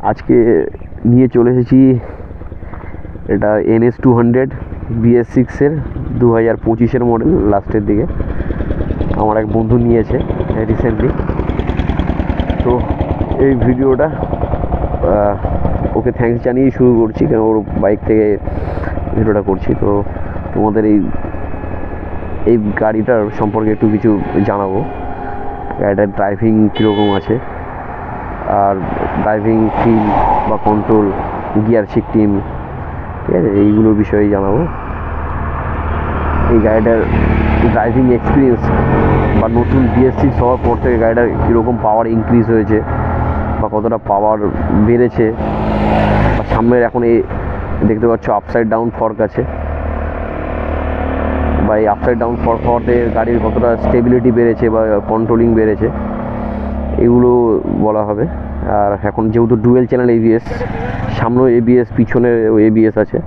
আজকে নিয়ে চলে এসেছি এটা NS200 BS6-এর 2025-এর মডেল, লাস্টের দিকে আমার এক বন্ধু নিয়েছে রিসেন্টলি। তো এই ভিডিওটা ওকে থ্যাঙ্কস জানিয়েই শুরু করছি, কেন ওর বাইক থেকে ভিডিওটা করছি। তো তোমাদের এই গাড়িটার সম্পর্কে একটু কিছু জানাবো, গাড়িটার ড্রাইভিং কীরকম আছে, আর ড্রাইভিং ফিল বা কন্ট্রোল, গিয়ার সিস্টেম, ঠিক আছে, এইগুলোর বিষয়ে জানাবো। এই গাড়িটার ড্রাইভিং এক্সপিরিয়েন্স বা নতুন BS6 হওয়ার পর থেকে গাড়িটার কীরকম পাওয়ার ইনক্রিজ হয়েছে বা কতটা পাওয়ার বেড়েছে, বা সামনের এখন এই দেখতে পাচ্ছ আপসাইড ডাউন ফর্ক আছে, বা এই আপসাইড ডাউন ফর্ক হওয়াতে গাড়ির কতটা স্টেবিলিটি বেড়েছে বা কন্ট্রোলিং বেড়েছে, এগুলো বলা হবে। আর এখন যেহেতু ডুয়েল চ্যানেল ABS, সামনেও ABS, পিছনে ABS আছে,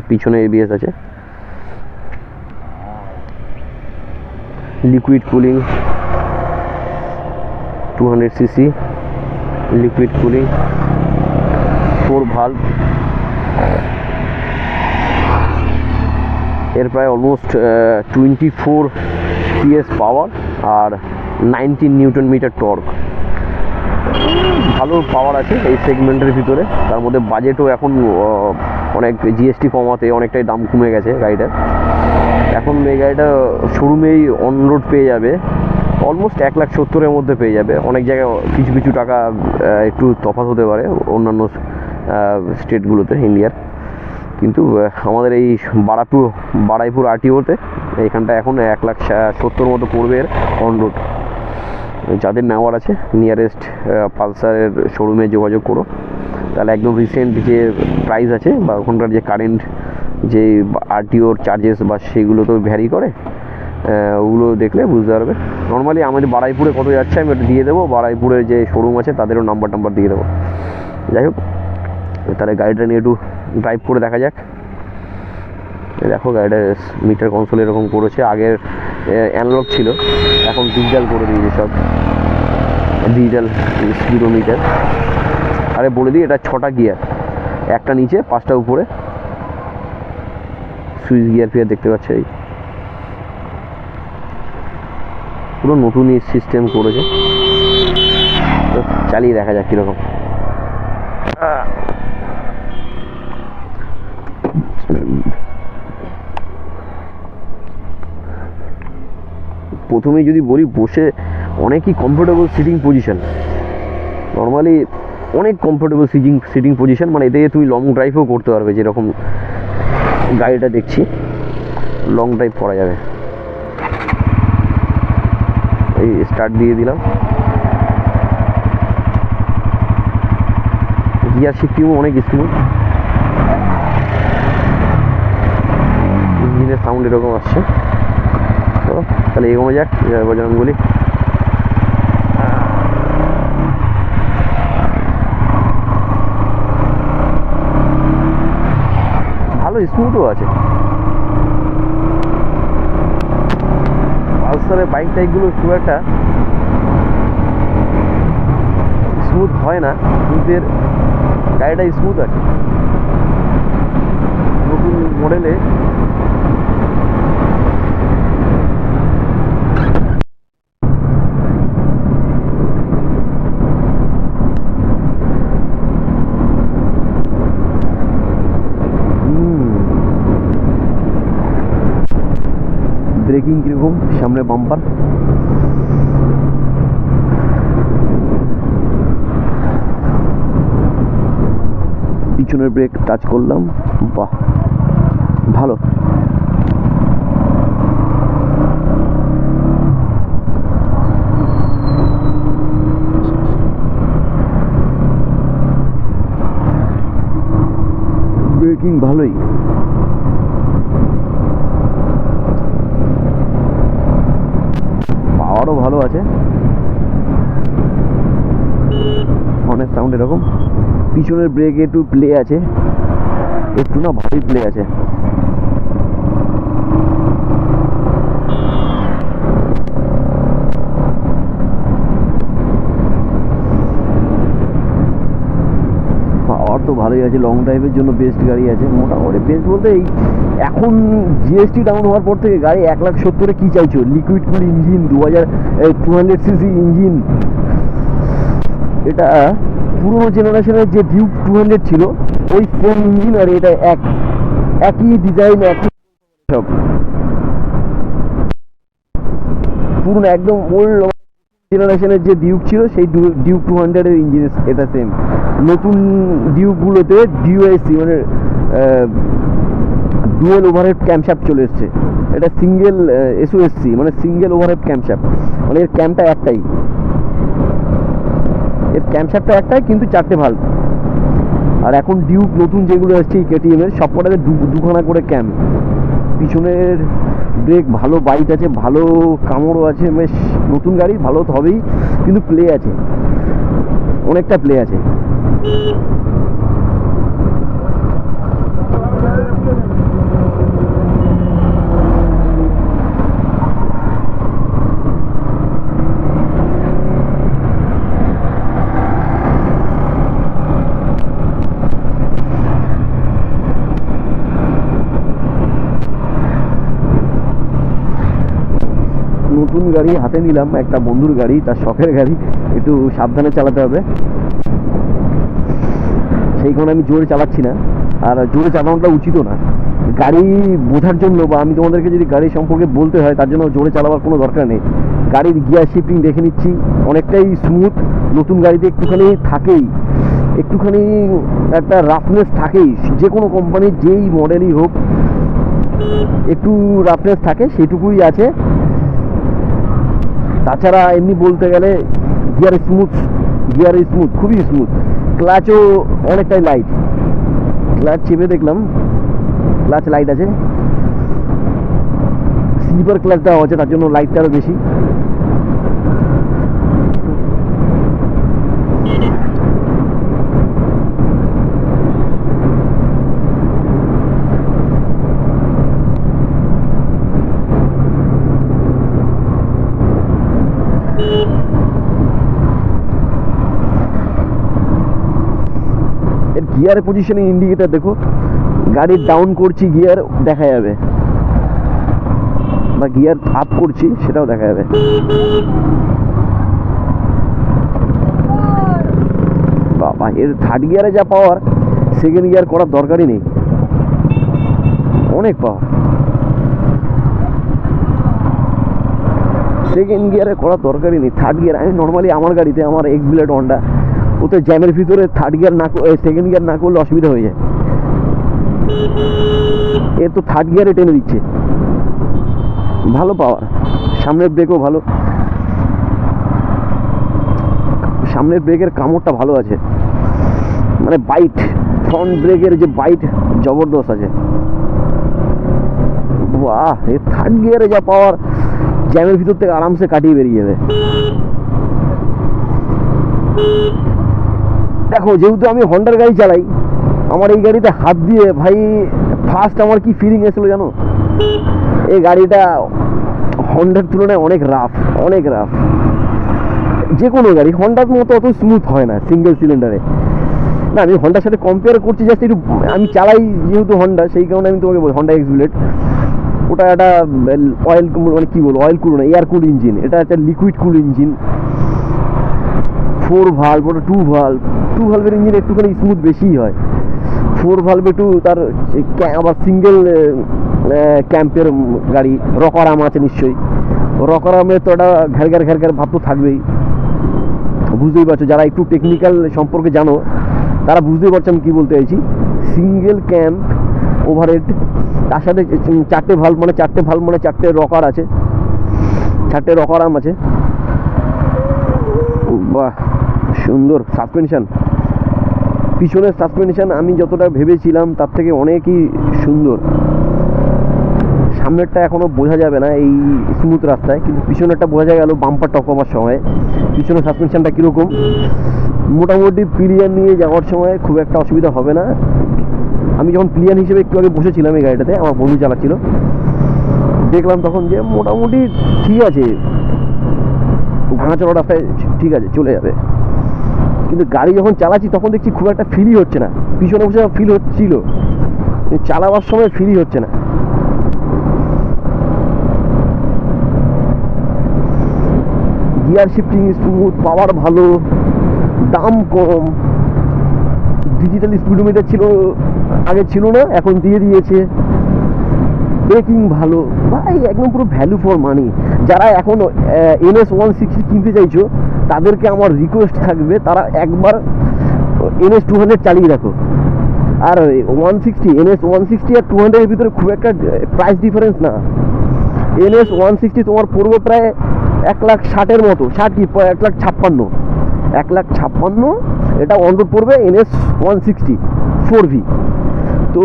পিছনে ABS আছে। Liquid cooling 200cc liquid cooling, 4 valve, এর প্রায় অলমোস্ট 24 PS পাওয়ার আর 19 নিউটন মিটার টর্ক। ভালো পাওয়ার আছে এই সেগমেন্টের ভিতরে। তার মধ্যে বাজেটও এখন অনেক GST কমাতে অনেকটাই দাম কমে গেছে গাড়িটার। এখন এই গাড়িটা শোরুমেই অন রোড পেয়ে যাবে অলমোস্ট 1,70,000-এর মধ্যে পেয়ে যাবে। অনেক জায়গায় কিছু কিছু টাকা একটু তফাৎ হতে পারে অন্যান্য স্টেটগুলোতে ইন্ডিয়ার, কিন্তু আমাদের এই বারাইপুর RTO-তে এইখানটা এখন 1,70,000 মতো পড়বে এর অন রোড। যাদের নেওয়ার আছে নিয়ারেস্ট পালসারের শোরুমে যোগাযোগ করো, তাহলে একদম রিসেন্ট যে প্রাইস আছে বা ওখানকার যে কারেন্ট যে RTO-র চার্জেস বা সেগুলো তো ভ্যারি করে, ওগুলো দেখলে বুঝতে পারবে। নর্মালি আমাদের বারাইপুরে কত যাচ্ছে আমি ওটা দিয়ে দেবো, বারাইপুরের যে শোরুম আছে তাদেরও নাম্বার দিয়ে দেবো। যাই হোক, তাহলে গাড়িটা নিয়ে একটু ড্রাইভ করে দেখা যাক। দেখো গাড়িটার মিটার কনসোল এরকম করেছে, আগের অ্যানালগ ছিল, এখন ডিজিটাল করে দিয়েছে সব, ডিজিটাল স্পিডোমিটার। আরে বলে দিই, এটা 6টা গিয়ার, একটা নিচে 5টা উপরে, সুইচ গিয়ার ফিয়ার দেখতে পাচ্ছ। এই পুরো নতুনই সিস্টেম করেছে, তো চালিয়ে দেখা যাক কীরকম। প্রথমেই যদি বলি, বসে অনেকই কমফোর্টেবল সিটিং পজিশন, নর্মালি অনেক কমফোর্টেবল সিটিং পজিশন, মানে এতে তুমি লং ড্রাইভও করতে পারবে। যেরকম গাড়িটা দেখছি লং ড্রাইভ করা যাবে। এই স্টার্ট দিয়ে দিলাম, গিয়ার শিফটিংও অনেক স্মুথ, ইঞ্জিনের সাউন্ড এরকম আসছে। তো তাহলে এগোনো যাক বজরঙ্গবলী। ভালো স্মুথও আছে। পালসারের বাইক টাইকগুলো খুব একটা স্মুথ হয় না, কিন্তু এর গাড়িটা স্মুথ আছে। নতুন মডেলে ব্রেকিং কীরকম, সামনে বাম্পার, পিছনের ব্রেক টাচ করলাম, বাহ ভালো। ব্রেকিং ভালোই, পাওয়ারও ভালো আছে, হর্নের সাউন্ড এরকম। পিছনের ব্রেকে একটু প্লে আছে, একটু না ভালোই প্লে আছে। পাওয়ার তো ভালোই আছে, লং ড্রাইভের জন্য বেস্ট গাড়ি আছে মোটামুটি। বেস্ট বলতে এই এখন জিএসটি ডাউন হওয়ার পর থেকে গাড়ি 1,70,000 কী চাইছো? লিকুইড কুল ইঞ্জিন, 200cc ইঞ্জিন। এটা পুরোনো জেনারেশনের যে ডিউক 200 ছিল ওই সেম ইঞ্জিন, আর এটা একই ডিজাইন, একই সব পুরনো একদম ওল্ড জেনারেশনের যে ডিউক ছিল সেই ডিউক 200-এর ইঞ্জিন এটা সেম। নতুন ডিউকগুলোতে ডিওএসসি মানে ডুয়েল ওভারহেড ক্যামশ্যাফট চলে এসছে। এটা সিঙ্গেল এসওএসসি মানে সিঙ্গেল ওভারহেড ক্যামশ্যাফট, মানে এর ক্যামটা একটাই, এর ক্যামশ্যাফটটা একটাই কিন্তু 4টে ভাল্ব। আর এখন ডিউক নতুন যেগুলো আসছে কেটিএম এর সবকটাতে দুখানা করে ক্যাম। পিছনের ব্রেক ভালো, বাইক আছে ভালো, কামড়ও আছে, বেশ নতুন গাড়ি ভালো তো হবেই, কিন্তু প্লে আছে, অনেকটা প্লে আছে। নতুন গাড়ি হাতে নিলাম, একটা বন্ধুর গাড়ি, তার শখের গাড়ি, একটু সাবধানে চালাতে হবে, সেই কারণে আমি জোরে চালাচ্ছি না। আর জোরে চালানোটা উচিতও না গাড়ি বোঝার জন্য, বা আমি তোমাদেরকে যদি গাড়ি সম্পর্কে বলতে হয় তার জন্য জোরে চালাবার কোনো দরকার নেই। গাড়ির গিয়ার শিফটিং দেখে নিচ্ছি, অনেকটাই স্মুথ। নতুন গাড়িতে একটুখানি থাকেই, একটুখানি একটা রাফনেস থাকেই, যে কোনো কোম্পানির যেই মডেলই হোক একটু রাফনেস থাকে, সেটুকুই আছে। তাছাড়া এমনি বলতে গেলে গিয়ার স্মুথ, খুবই স্মুথ। ক্লাচও অনেকটাই লাইট, ক্লাচ চেপে দেখলাম ক্লাচ লাইট আছে, স্লিপার ক্লাচ দেওয়া হচ্ছে, তার জন্য লাইটটা আরও বেশি। এর গিয়ারের পজিশনে ইন্ডিকেটার দেখো, গাড়ির ডাউন করছি গিয়ার দেখা যাবে, বা গিয়ার আপ করছি সেটাও দেখা যাবে। বাবা, এর থার্ড গিয়ারে যা পাওয়ার সেকেন্ড গিয়ার করার দরকারই নেই, অনেক পাওয়ার। সেকেন্ড গিয়ারে করার দরকারই নেই, থার্ড গিয়ার। আমি নর্মালি আমার গাড়িতে, আমার এক্স ব্লেড হন্ডা, ওতে জ্যামের ভিতরে থার্ড গিয়ার না, সেকেন্ড গিয়ার না করলে অসুবিধা হয়ে যায়। এ তো থার্ড গিয়ারে টেনে দিচ্ছে, ভালো পাওয়ার। সামনের ব্রেকও ভালো, সামনের ব্রেকের কামড়টা ভালো আছে, মানে বাইট, ফ্রন্ট ব্রেকের যে বাইট জবরদস্ত আছে। বাহ, এই থার্ড গিয়ারে যা পাওয়ার, জ্যামের ভিতর থেকে আরামসে কাটিয়ে বেরিয়ে যাবে। দেখো, যেহেতু আমি হন্ডার গাড়ি চালাই, আমার এই গাড়িতে হাত দিয়ে ভাই ফার্স্ট আমার কি ফিলিং এসেছিলো জানো? এই গাড়িটা হন্ডার তুলনায় অনেক রাফ, অনেক রাফ। যে কোনো গাড়ি হন্ডার মতো অত স্মুথ হয় না সিঙ্গেল সিলিন্ডারে। না, আমি হন্ডার সাথে কম্পেয়ার করছি জাস্ট একটু, আমি চালাই যেহেতু হন্ডা, সেই কারণে আমি তোমাকে বলি হন্ডা এক্স ব্লেড। ওটা একটা অয়েল, মানে কী বলবো, অয়েল কুল না, এয়ার কুল ইঞ্জিন। এটা একটা লিকুইড কুল ইঞ্জিন, 4 ভাল্ব, ওটা 2 ভাল্ব। 2 ভাল্বের ইঞ্জিন একটুখানি স্মুথ বেশিই হয়। 4 ভাল্ব একটু তার আবার সিঙ্গেল ক্যাম্পের গাড়ি, রকারাম আছে নিশ্চয়ই। রকারামে তো একটা ঘ্যার ভাব তো থাকবেই, বুঝতেই পারছো। যারা একটু টেকনিক্যাল সম্পর্কে জানো তারা বুঝতেই পারছো আমি কী বলতে চাইছি। সিঙ্গেল ক্যাম্প ওভারহেড, তার সাথে 4টে ভাল্ব, মানে 4টে রকার আছে, 4টে রকারাম আছে। বাহ, সুন্দর সাসপেনশন। পিছনের সাসপেনশন আমি যতটা ভেবেছিলাম তার থেকে অনেকই সুন্দর। সামনেরটা এখনও বোঝা যাবে না এই স্মুথ রাস্তায়, কিন্তু পিছনেরটা বোঝা গেল বাম্পার টকমার সময়। পিছনের সাসপেনশনটা কীরকম, মোটামুটি পিলিয়ান নিয়ে যাওয়ার সময় খুব একটা অসুবিধা হবে না। আমি যখন পিলিয়ান হিসেবে একটু আগে বসেছিলাম এই গাড়িটাতে, আমার বন্ধু চালাচ্ছিল, দেখলাম তখন যে মোটামুটি ঠিক আছে, ভাঙাচোরা রাস্তায় ঠিক আছে, চলে যাবে। কিন্তু গাড়ি যখন চালাচ্ছি তখন দেখছি খুব একটা ফিলই হচ্ছে না। পিছনে বসে ফিল হচ্ছিল, চালাবার সময় ফিলই হচ্ছে না। গিয়ার শিফটিং স্মুথ, পাওয়ার ভালো, দাম কম। ডিজিটাল স্পিডোমিটার ছিল, আগে ছিল না, এখন দিয়ে দিয়েছে। ব্রেকিং ভালো ভাই, একদম পুরো ভ্যালু ফর মানি। যারা এখন NS 160 কিনতে চাইছো তাদেরকে আমার রিকোয়েস্ট থাকবে তারা একবার NS 200 চালিয়ে দেখো। আর 160 NS 160 আর 200 এর ভিতরে খুব একটা প্রাইস ডিফারেন্স না। NS 160 তোমার পড়বে প্রায় 1,60,000 মতো, 60 কি 1,56,000, 1,56,000। এটা অন রোড পড়বে NS 160 4V। তো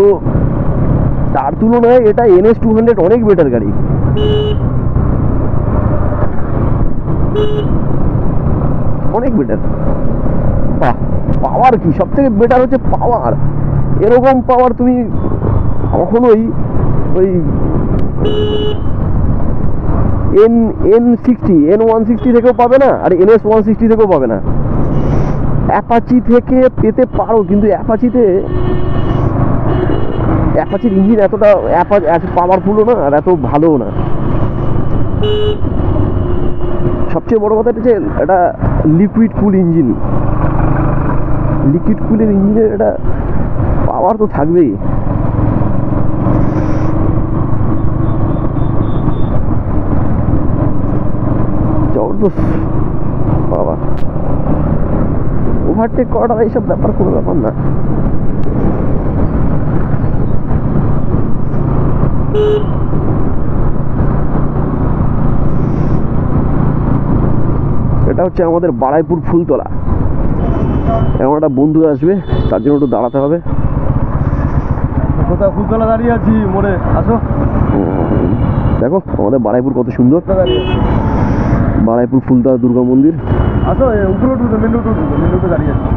তার তুলনায় এটা NS 200 অনেক বেটার গাড়ি। অনেক বেটার। বাহ, পাওয়ার কি সব থেকে বেটার হচ্ছে পাওয়ার। এরকম পাওয়ার তুমি কখনোই ওই N160 থেকেও পাবে না, আর NS 160 থেকেও পাবে না। অ্যাপাচি থেকে পেতে পারো, কিন্তু অ্যাপাচির ইঞ্জিন এতটা এত পাওয়ারফুলও না আর এত ভালোও না। সবচেয়ে বড় কথা হচ্ছে এটা লিকুইড কুল ইঞ্জিন। লিকুইড কুলের ইঞ্জিনের এটা পাওয়ার তো থাকবেই। জবরদস্ত বাবা, ওভারটেক করাটা এইসব ব্যাপার কোনো ব্যাপার না। এটা হচ্ছে আমাদের বারাইপুর ফুলতলা। এখন একটা বন্ধু আসবে, তার জন্য একটু দাঁড়াতে হবে। কোথাও ফুলতলা দাঁড়িয়ে আছি, মোড়ে আসো। দেখো আমাদের বারাইপুর কত সুন্দর। বারাইপুর ফুলতলা দুর্গা মন্দির। আসো উপরে উঠবে, মেন রোড উঠবে, মেন রোডে দাঁড়িয়ে আছি।